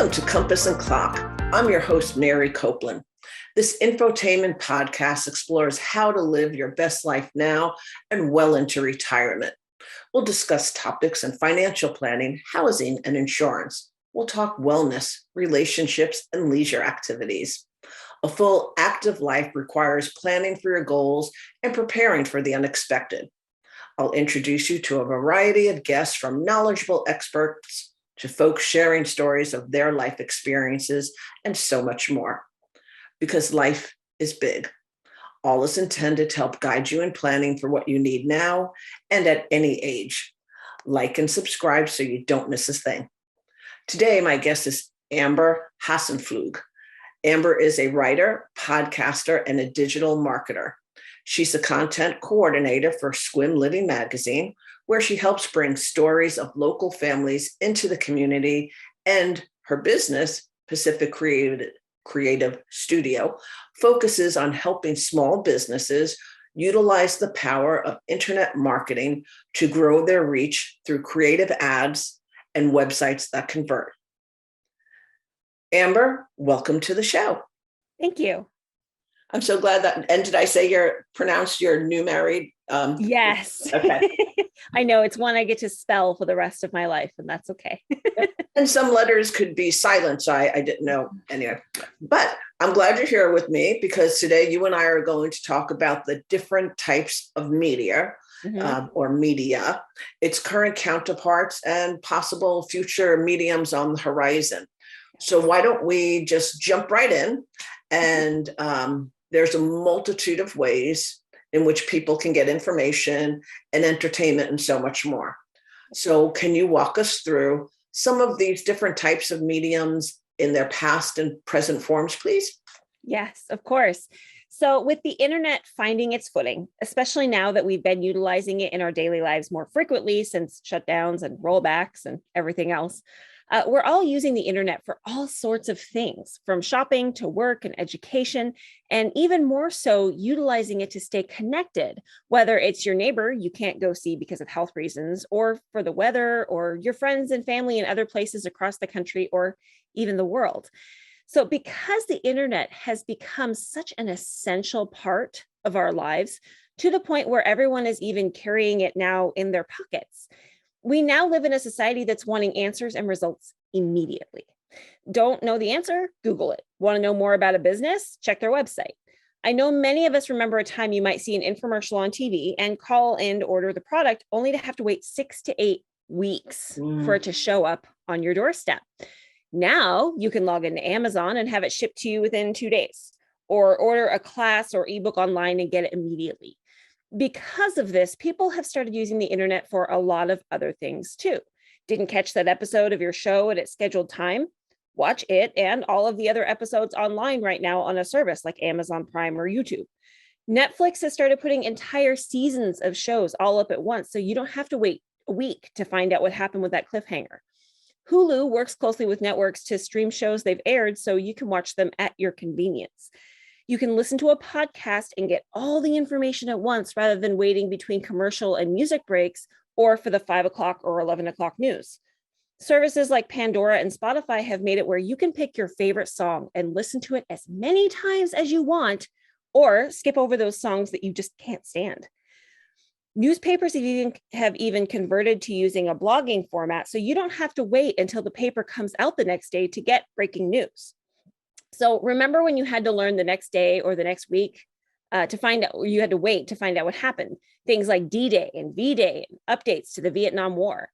Welcome to Compass and Clock. I'm your host, Mary Copeland. This infotainment podcast explores how to live your best life now and well into retirement. We'll discuss topics in financial planning, housing, and insurance. We'll talk wellness, relationships, and leisure activities. A full active life requires planning for your goals and preparing for the unexpected. I'll introduce you to a variety of guests, from knowledgeable experts to folks sharing stories of their life experiences and so much more. Because life is big. All is intended to help guide you in planning for what you need now and at any age. Like and subscribe so you don't miss a thing. Today, my guest is Amber Hassenflug. Amber is a writer, podcaster, and a digital marketer. She's a content coordinator for Swim Living magazine, where she helps bring stories of local families into the community, and her business, Pacific Creative Studio, focuses on helping small businesses utilize the power of internet marketing to grow their reach through creative ads and websites that convert. Amber, welcome to the show. Thank you. I'm so glad that, and did I say pronounced your new married? Yes. Okay. I know it's one I get to spell for the rest of my life, and that's okay. And some letters could be silent, so I didn't know anyway. But I'm glad you're here with me, because today you and I are going to talk about the different types of media or media, its current counterparts, and possible future mediums on the horizon. So why don't we just jump right in? And there's a multitude of ways in which people can get information and entertainment and so much more. So can you walk us through some of these different types of mediums in their past and present forms, please? Yes, of course. So with the internet finding its footing, especially now that we've been utilizing it in our daily lives more frequently since shutdowns and rollbacks and everything else, we're all using the internet for all sorts of things, from shopping to work and education, and even more so utilizing it to stay connected, whether it's your neighbor you can't go see because of health reasons, or for the weather, or your friends and family in other places across the country, or even the world. So because the internet has become such an essential part of our lives, to the point where everyone is even carrying it now in their pockets, we now live in a society that's wanting answers and results immediately. Don't know the answer? Google it. Want to know more about a business? Check their website. I know many of us remember a time you might see an infomercial on TV and call in to order the product, only to have to wait 6 to 8 weeks for it to show up on your doorstep. Now you can log into Amazon and have it shipped to you within 2 days, or order a class or ebook online and get it immediately. Because of this, people have started using the internet for a lot of other things too. Didn't catch that episode of your show at its scheduled time? Watch it and all of the other episodes online right now on a service like Amazon Prime or YouTube. Netflix has started putting entire seasons of shows all up at once, so you don't have to wait a week to find out what happened with that cliffhanger. Hulu works closely with networks to stream shows they've aired so you can watch them at your convenience. You can listen to a podcast and get all the information at once, rather than waiting between commercial and music breaks or for the 5 o'clock or 11 o'clock news. Services like Pandora and Spotify have made it where you can pick your favorite song and listen to it as many times as you want, or skip over those songs that you just can't stand. Newspapers have even converted to using a blogging format, so you don't have to wait until the paper comes out the next day to get breaking news. So remember when you had to learn the next day or the next week to find out, or you had to wait to find out what happened? Things like D-Day and V-Day, and updates to the Vietnam War.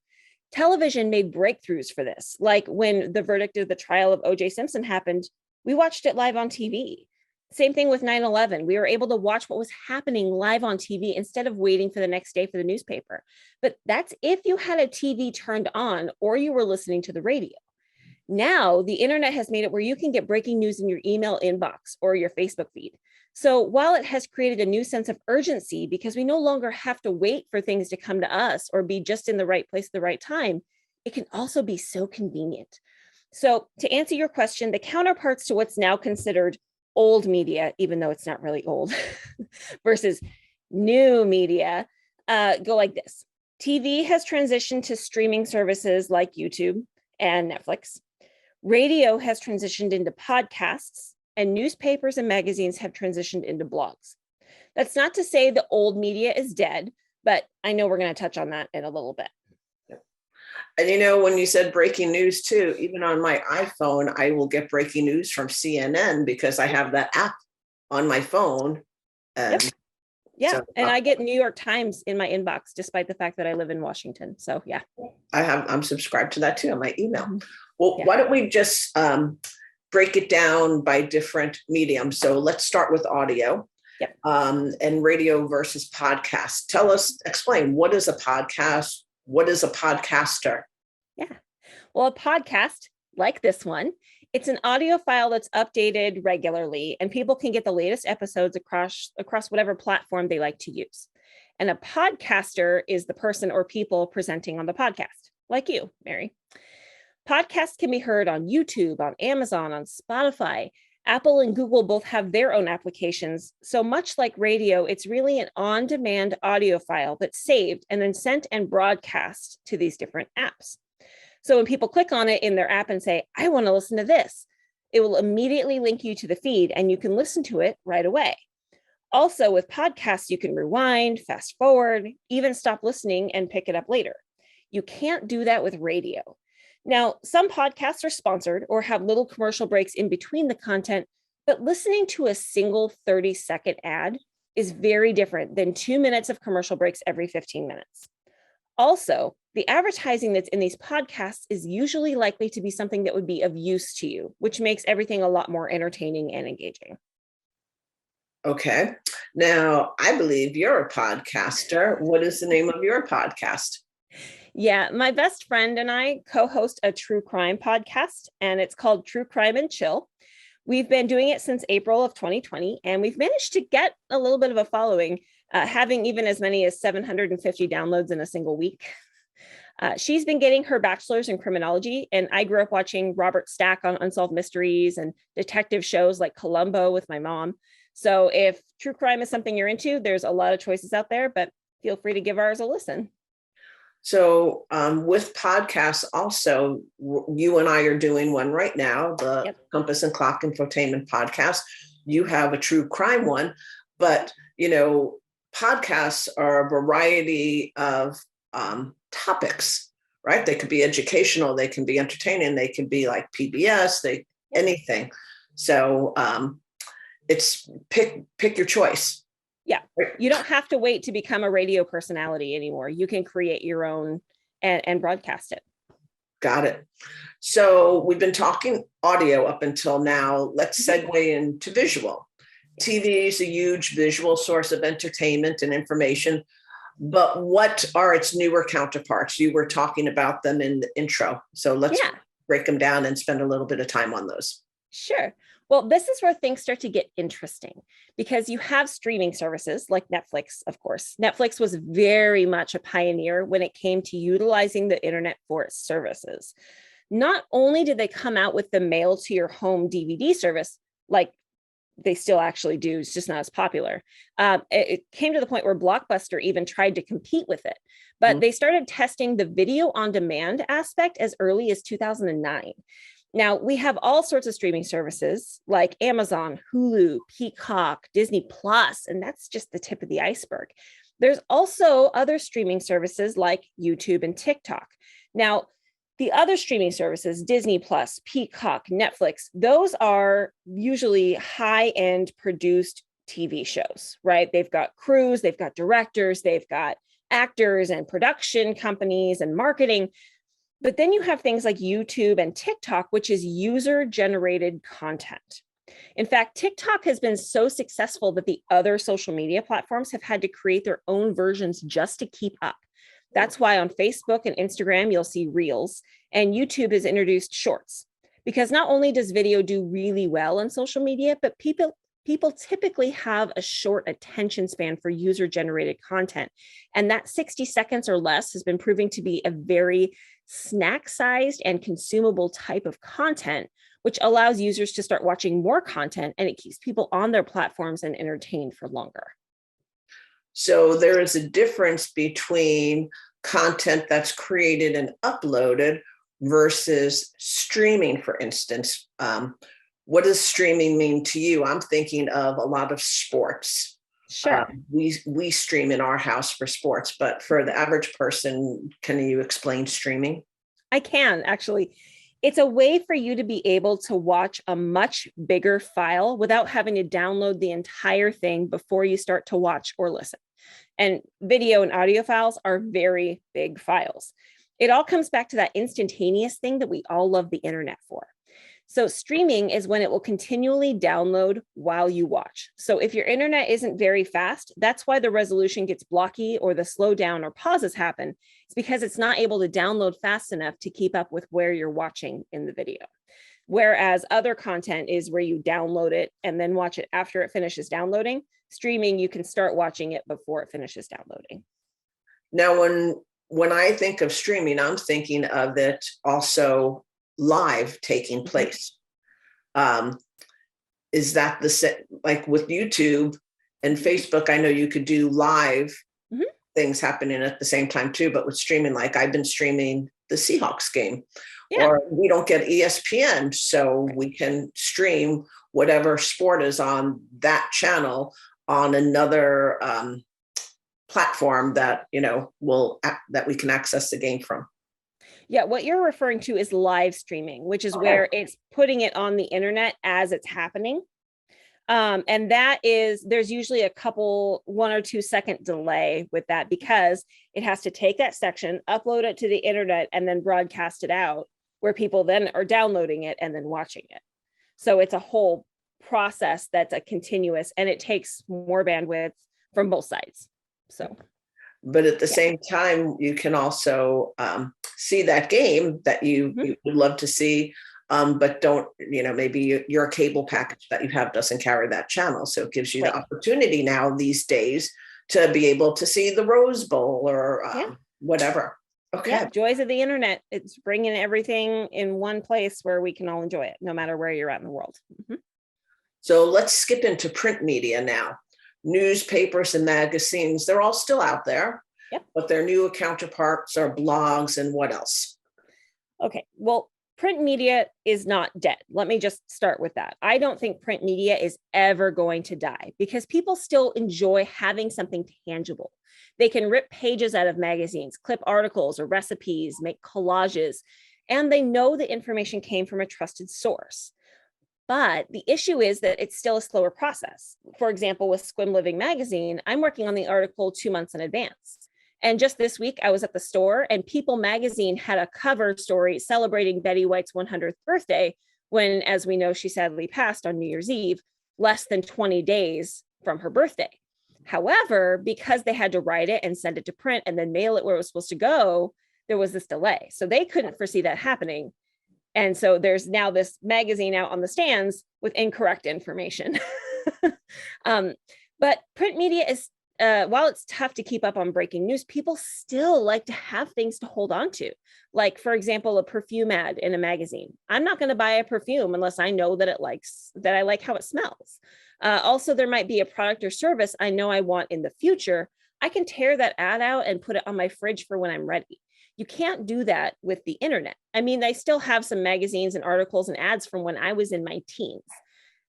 Television made breakthroughs for this. Like when the verdict of the trial of O.J. Simpson happened, we watched it live on TV. Same thing with 9/11. We were able to watch what was happening live on TV instead of waiting for the next day for the newspaper. But that's if you had a TV turned on or you were listening to the radio. Now, the internet has made it where you can get breaking news in your email inbox or your Facebook feed. So while it has created a new sense of urgency, because we no longer have to wait for things to come to us or be just in the right place at the right time, it can also be so convenient. So to answer your question, the counterparts to what's now considered old media, even though it's not really old, versus new media, go like this. TV has transitioned to streaming services like YouTube and Netflix. Radio has transitioned into podcasts, and newspapers and magazines have transitioned into blogs. That's not to say the old media is dead, but I know we're going to touch on that in a little bit. And when you said breaking news too, even on my iPhone, I will get breaking news from CNN because I have that app on my phone. Yep. Yeah. So, and I get New York Times in my inbox, despite the fact that I live in Washington. So yeah. I'm subscribed to that too on my email. Mm-hmm. Well, Yeah. Why don't we just break it down by different mediums? So let's start with audio. Yep. And radio versus podcast. Explain, what is a podcast? What is a podcaster? Yeah. Well, a podcast like this one, it's an audio file that's updated regularly, and people can get the latest episodes across whatever platform they like to use. And a podcaster is the person or people presenting on the podcast, like you, Mary. Podcasts can be heard on YouTube, on Amazon, on Spotify. Apple and Google both have their own applications. So much like radio, it's really an on-demand audio file that's saved and then sent and broadcast to these different apps. So when people click on it in their app and say, I want to listen to this, it will immediately link you to the feed and you can listen to it right away. Also, with podcasts, you can rewind, fast forward, even stop listening and pick it up later. You can't do that with radio. Now, some podcasts are sponsored or have little commercial breaks in between the content, but listening to a single 30-second ad is very different than 2 minutes of commercial breaks every 15 minutes. Also, the advertising that's in these podcasts is usually likely to be something that would be of use to you, which makes everything a lot more entertaining and engaging. Okay. Now, I believe you're a podcaster. What is the name of your podcast? Yeah, my best friend and I co-host a true crime podcast, and it's called True Crime and Chill. We've been doing it since April of 2020, and we've managed to get a little bit of a following, having even as many as 750 downloads in a single week. She's been getting her bachelor's in criminology, and I grew up watching Robert Stack on Unsolved Mysteries and detective shows like Columbo with my mom. So if true crime is something you're into, there's a lot of choices out there, but feel free to give ours a listen. So with podcasts also, you and I are doing one right now, the Compass and Clock Infotainment podcast. You have a true crime one, but, podcasts are a variety of topics, right? They could be educational, they can be entertaining, they can be like PBS, anything. So it's pick your choice. Yeah, you don't have to wait to become a radio personality anymore. You can create your own and broadcast it. Got it. So we've been talking audio up until now. Let's segue into visual. TV is a huge visual source of entertainment and information, but what are its newer counterparts? You were talking about them in the intro. So let's break them down and spend a little bit of time on those. Sure. Well, this is where things start to get interesting because you have streaming services like Netflix, of course. Netflix was very much a pioneer when it came to utilizing the internet for its services. Not only did they come out with the mail to your home DVD service, like they still actually do, it's just not as popular. It came to the point where Blockbuster even tried to compete with it, but they started testing the video on demand aspect as early as 2009. Now, we have all sorts of streaming services like Amazon, Hulu, Peacock, Disney Plus, and that's just the tip of the iceberg. There's also other streaming services like YouTube and TikTok. Now, the other streaming services, Disney Plus, Peacock, Netflix, those are usually high-end produced TV shows, right? They've got crews, they've got directors, they've got actors and production companies and marketing. But then you have things like YouTube and TikTok, which is user-generated content. In fact, TikTok has been so successful that the other social media platforms have had to create their own versions just to keep up. That's why on Facebook and Instagram, you'll see Reels, and YouTube has introduced Shorts. Because not only does video do really well on social media, but people typically have a short attention span for user-generated content. And that 60 seconds or less has been proving to be a very snack-sized and consumable type of content, which allows users to start watching more content, and it keeps people on their platforms and entertained for longer. So there is a difference between content that's created and uploaded versus streaming, for instance. What does streaming mean to you? I'm thinking of a lot of sports. Sure. We stream in our house for sports, but for the average person, can you explain streaming? I can actually. It's a way for you to be able to watch a much bigger file without having to download the entire thing before you start to watch or listen. And video and audio files are very big files. It all comes back to that instantaneous thing that we all love the internet for. So streaming is when it will continually download while you watch. So if your internet isn't very fast, that's why the resolution gets blocky or the slowdown or pauses happen. It's because it's not able to download fast enough to keep up with where you're watching in the video. Whereas other content is where you download it and then watch it after it finishes downloading. Streaming, you can start watching it before it finishes downloading. Now, when I think of streaming, I'm thinking of it also live taking place. Is that like with YouTube and Facebook? I know you could do live things happening at the same time too, but with streaming, like I've been streaming the Seahawks game, or we don't get ESPN, so we can stream whatever sport is on that channel on another platform that that we can access the game from. Yeah, what you're referring to is live streaming, which is where it's putting it on the internet as it's happening. And that is, there's usually a 1 or 2 second delay with that because it has to take that section, upload it to the internet, and then broadcast it out where people then are downloading it and then watching it. So it's a whole process that's a continuous, and it takes more bandwidth from both sides. So. But at the same time, you can also see that game that you would love to see, but don't, maybe your cable package that you have doesn't carry that channel. So it gives you the opportunity now these days to be able to see the Rose Bowl or whatever. Okay. Yeah, joys of the internet. It's bringing everything in one place where we can all enjoy it, no matter where you're at in the world. So let's skip into print media now. Newspapers and magazines, they're all still out there, but their new counterparts are blogs and what else? Okay, well, print media is not dead. Let me just start with that. I don't think print media is ever going to die because people still enjoy having something tangible. They can rip pages out of magazines, clip articles or recipes, make collages, and they know the information came from a trusted source. But the issue is that it's still a slower process. For example, with Squim Living magazine, I'm working on the article 2 months in advance. And just this week, I was at the store and People magazine had a cover story celebrating Betty White's 100th birthday, when, as we know, she sadly passed on New Year's Eve, less than 20 days from her birthday. However, because they had to write it and send it to print and then mail it where it was supposed to go, there was this delay. So they couldn't foresee that happening. And so there's now this magazine out on the stands with incorrect information. But print media is, while it's tough to keep up on breaking news, people still like to have things to hold on to. Like, for example, a perfume ad in a magazine. I'm not going to buy a perfume unless I know that I like how it smells. Also, there might be a product or service I know I want in the future. I can tear that ad out and put it on my fridge for when I'm ready. You can't do that with the internet. I mean, I still have some magazines and articles and ads from when I was in my teens.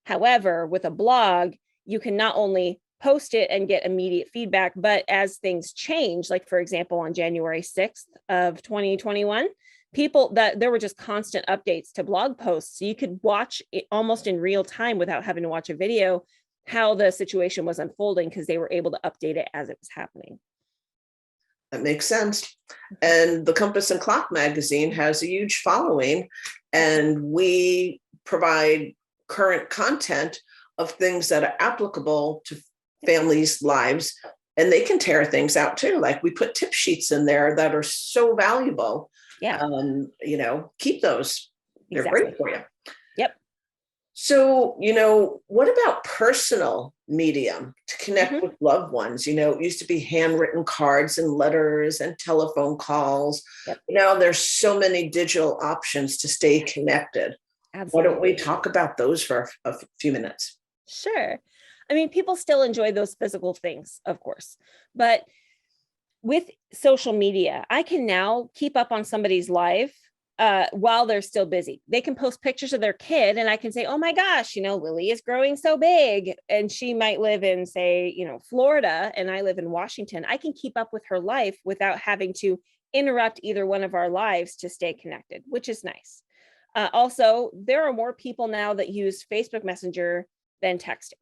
However, with a blog, you can not only post it and get immediate feedback, but as things change, like for example, on January 6th of 2021, there were just constant updates to blog posts. So you could watch it almost in real time without having to watch a video, how the situation was unfolding because they were able to update it as it was happening. That makes sense. And the Compass and Clock magazine has a huge following, and we provide current content of things that are applicable to families' lives, and they can tear things out too. Like we put tip sheets in there that are so valuable. Yeah. Keep those. They're great for you. Yep. So, what about personal medium to connect with loved ones? It used to be handwritten cards and letters and telephone calls. Yep. Now there's so many digital options to stay connected. Absolutely. Why don't we talk about those for a few minutes? Sure. I mean, people still enjoy those physical things, of course, but with social media, I can now keep up on somebody's life while they're still busy. They can post pictures of their kid and I can say, oh my gosh, Lily is growing so big. And she might live in, say, Florida, and I live in Washington. I can keep up with her life without having to interrupt either one of our lives to stay connected, which is nice. Also, there are more people now that use Facebook Messenger than texting.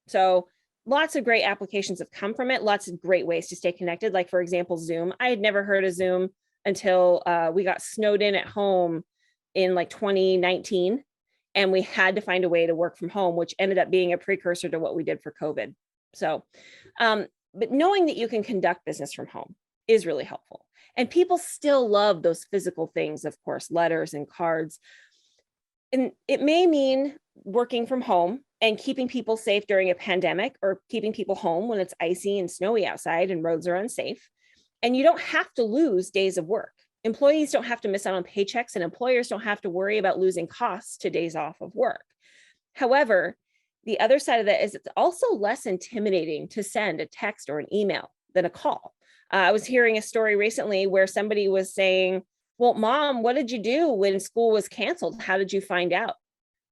So lots of great applications have come from it. Lots of great ways to stay connected. Like, for example, Zoom. I had never heard of Zoom until we got snowed in at home in like 2019. And we had to find a way to work from home, which ended up being a precursor to what we did for COVID. So, but knowing that you can conduct business from home is really helpful. And people still love those physical things, of course, letters and cards. And it may mean working from home and keeping people safe during a pandemic, or keeping people home when it's icy and snowy outside and roads are unsafe. And you don't have to lose days of work. Employees don't have to miss out on paychecks, and employers don't have to worry about losing costs to days off of work. However, the other side of that is it's also less intimidating to send a text or an email than a call. I was hearing a story recently where somebody was saying, well, Mom, what did you do when school was canceled? How did you find out?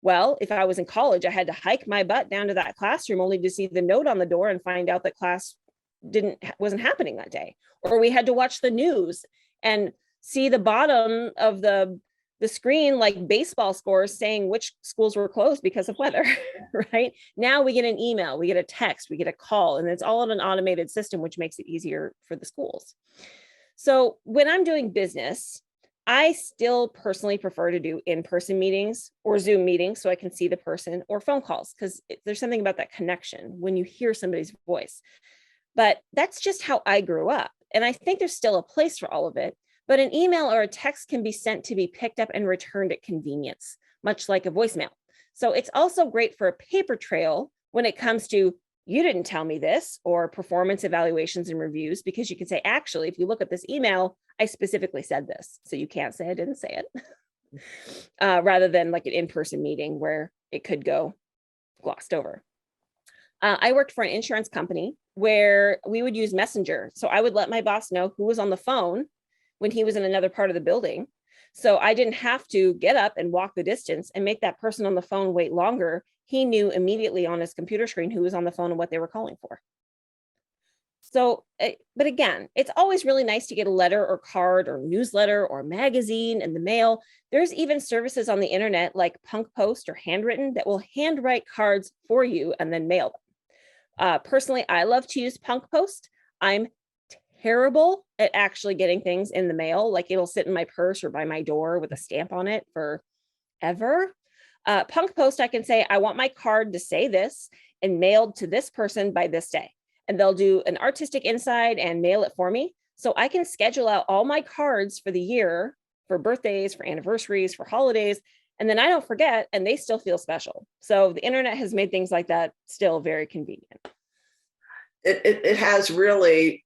Well, if I was in college, I had to hike my butt down to that classroom only to see the note on the door and find out that class wasn't happening that day. Or we had to watch the news and see the bottom of the screen, like baseball scores saying which schools were closed because of weather, right? Now we get an email, we get a text, we get a call, and it's all in an automated system, which makes it easier for the schools. So when I'm doing business, I still personally prefer to do in-person meetings or Zoom meetings so I can see the person, or phone calls, because there's something about that connection when you hear somebody's voice. But that's just how I grew up. And I think there's still a place for all of it. But an email or a text can be sent to be picked up and returned at convenience, much like a voicemail. So it's also great for a paper trail when it comes to, you didn't tell me this, or performance evaluations and reviews, because you can say, actually, if you look at this email, I specifically said this. So you can't say I didn't say it, rather than like an in-person meeting where it could go glossed over. I worked for an insurance company where we would use Messenger. So I would let my boss know who was on the phone when he was in another part of the building. So I didn't have to get up and walk the distance and make that person on the phone wait longer. He knew immediately on his computer screen who was on the phone and what they were calling for. So, but again, it's always really nice to get a letter or card or newsletter or magazine in the mail. There's even services on the internet like Punk Post or Handwritten that will handwrite cards for you and then mail them. Personally, I love to use Punk Post. I'm terrible at actually getting things in the mail. Like, it'll sit in my purse or by my door with a stamp on it forever. Punk Post, I can say, I want my card to say this and mailed to this person by this day. And they'll do an artistic inside and mail it for me. So I can schedule out all my cards for the year, for birthdays, for anniversaries, for holidays. And then I don't forget, and they still feel special. So the internet has made things like that still very convenient. It has really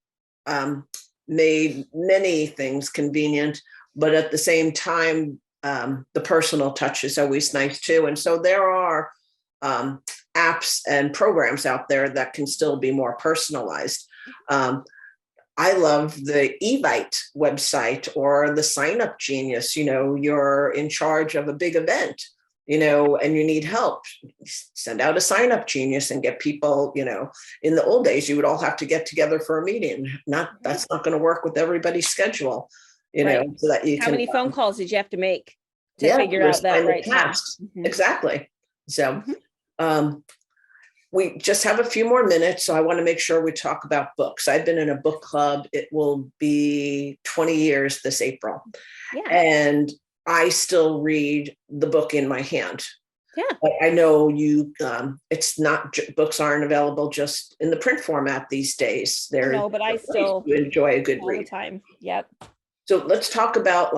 made many things convenient, but at the same time, the personal touch is always nice too. And so there are apps and programs out there that can still be more personalized. I love the Evite website or the Sign Up Genius. You're in charge of a big event, and you need help. Send out a Sign Up Genius and get people, in the old days, you would all have to get together for a meeting. That's not going to work with everybody's schedule, right. So that you How many phone calls did you have to make to figure out that right tasks? Mm-hmm. Exactly. So, we just have a few more minutes, so I want to make sure we talk about books. I've been in a book club. It will be 20 years this April. Yeah. And I still read the book in my hand. Yeah. But I know it's not, books aren't available just in the print format these days. No, but I still enjoy a good all read. The time. Yep. So let's talk about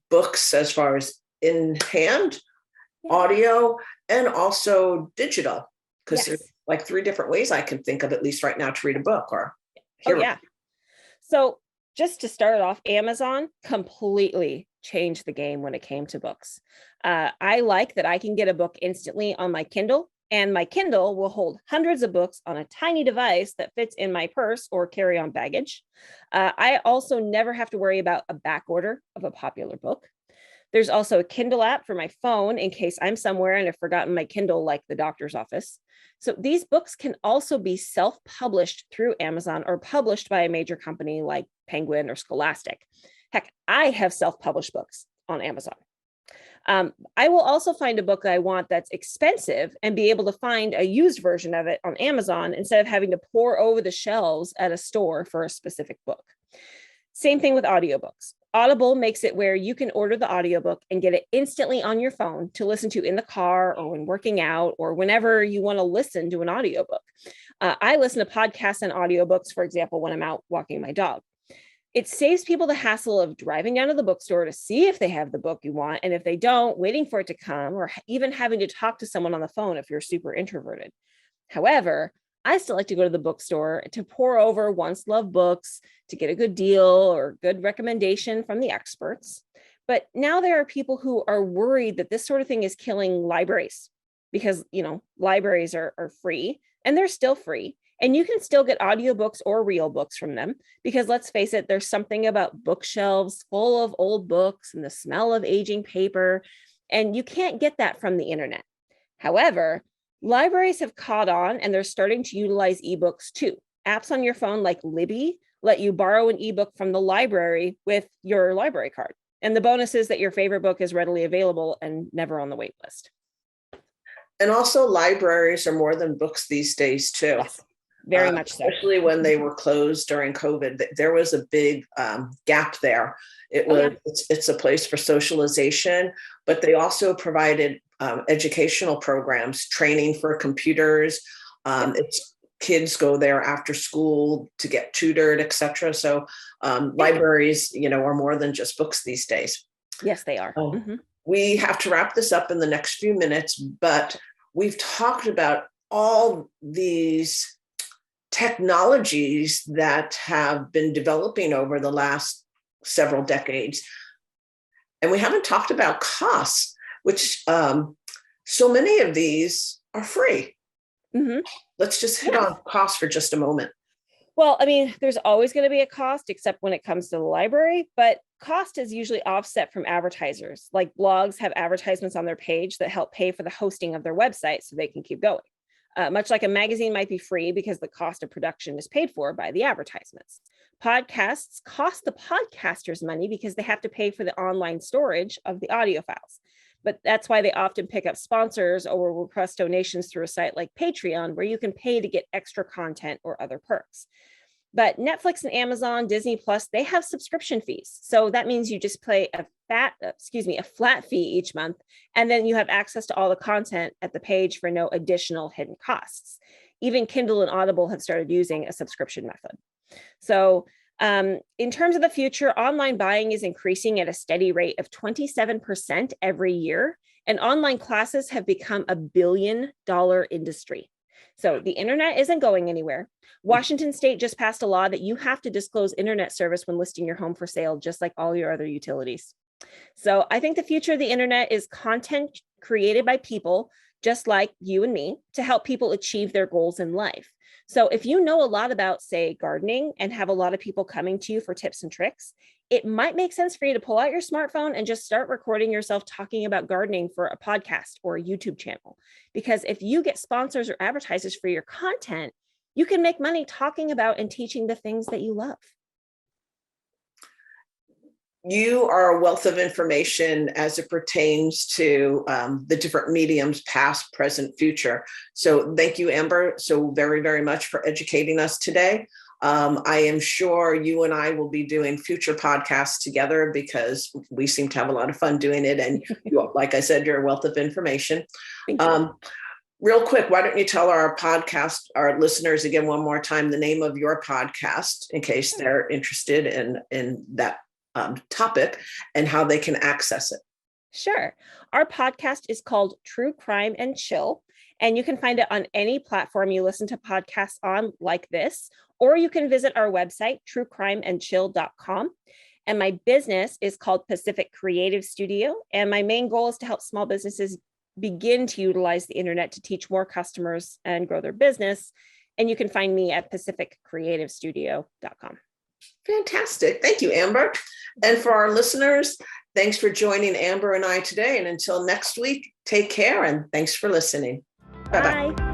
books as far as in hand, audio, and also digital. Because there's like 3 different ways I can think of, at least right now, to read a book or hear. Oh, yeah. So just to start off, Amazon completely changed the game when it came to books. I like that I can get a book instantly on my Kindle, and my Kindle will hold hundreds of books on a tiny device that fits in my purse or carry-on baggage. I also never have to worry about a back order of a popular book. There's also a Kindle app for my phone in case I'm somewhere and have forgotten my Kindle, like the doctor's office. So these books can also be self-published through Amazon or published by a major company like Penguin or Scholastic. Heck, I have self-published books on Amazon. I will also find a book that I want that's expensive and be able to find a used version of it on Amazon instead of having to pour over the shelves at a store for a specific book. Same thing with audiobooks. Audible makes it where you can order the audiobook and get it instantly on your phone to listen to in the car or when working out or whenever you want to listen to an audiobook. I listen to podcasts and audiobooks, for example, when I'm out walking my dog. It saves people the hassle of driving down to the bookstore to see if they have the book you want. And if they don't, waiting for it to come or even having to talk to someone on the phone if you're super introverted. However, I still like to go to the bookstore to pour over once loved books, to get a good deal or good recommendation from the experts. But now there are people who are worried that this sort of thing is killing libraries because, libraries are free and they're still free. And you can still get audiobooks or real books from them because let's face it, there's something about bookshelves full of old books and the smell of aging paper, and you can't get that from the internet. However, libraries have caught on and they're starting to utilize ebooks too. Apps on your phone like Libby let you borrow an ebook from the library with your library card. And the bonus is that your favorite book is readily available and never on the wait list. And also libraries are more than books these days too. Yes. Very much so. Especially when they were closed during COVID, there was a big gap there. It's a place for socialization, but they also provided educational programs, training for computers. It's kids go there after school to get tutored, etc. So libraries, are more than just books these days. Yes, they are. We have to wrap this up in the next few minutes, but we've talked about all these technologies that have been developing over the last several decades. And we haven't talked about costs, which so many of these are free. Let's just hit on costs for just a moment. Well, there's always going to be a cost, except when it comes to the library, but cost is usually offset from advertisers. Like blogs have advertisements on their page that help pay for the hosting of their website so they can keep going. Much like a magazine might be free because the cost of production is paid for by the advertisements. Podcasts cost the podcasters money because they have to pay for the online storage of the audio files. But that's why they often pick up sponsors or request donations through a site like Patreon, where you can pay to get extra content or other perks. But Netflix and Amazon, Disney Plus, they have subscription fees. So that means you just pay a flat fee each month, and then you have access to all the content at the page for no additional hidden costs. Even Kindle and Audible have started using a subscription method. So in terms of the future, online buying is increasing at a steady rate of 27% every year, and online classes have become a $1 billion industry. So the internet isn't going anywhere. Washington State just passed a law that you have to disclose internet service when listing your home for sale, just like all your other utilities. So I think the future of the internet is content created by people just like you and me to help people achieve their goals in life. So if you know a lot about, say, gardening and have a lot of people coming to you for tips and tricks, it might make sense for you to pull out your smartphone and just start recording yourself talking about gardening for a podcast or a YouTube channel. Because if you get sponsors or advertisers for your content, you can make money talking about and teaching the things that you love. You are a wealth of information as it pertains to the different mediums, past, present, future. So thank you, Amber, so very, very much for educating us today. I am sure you and I will be doing future podcasts together because we seem to have a lot of fun doing it. And you, like I said, you're a wealth of information. Thank you. Real quick, why don't you tell our our listeners again one more time the name of your podcast in case they're interested in that topic and how they can access it. Sure. Our podcast is called True Crime and Chill, and you can find it on any platform you listen to podcasts on like this, or you can visit our website, truecrimeandchill.com. And my business is called Pacific Creative Studio, and my main goal is to help small businesses begin to utilize the internet to teach more customers and grow their business. And you can find me at pacificcreativestudio.com. Fantastic. Thank you, Amber. And for our listeners, Thanks for joining Amber and I today. And until next week, take care and thanks for listening. Bye-bye. Bye.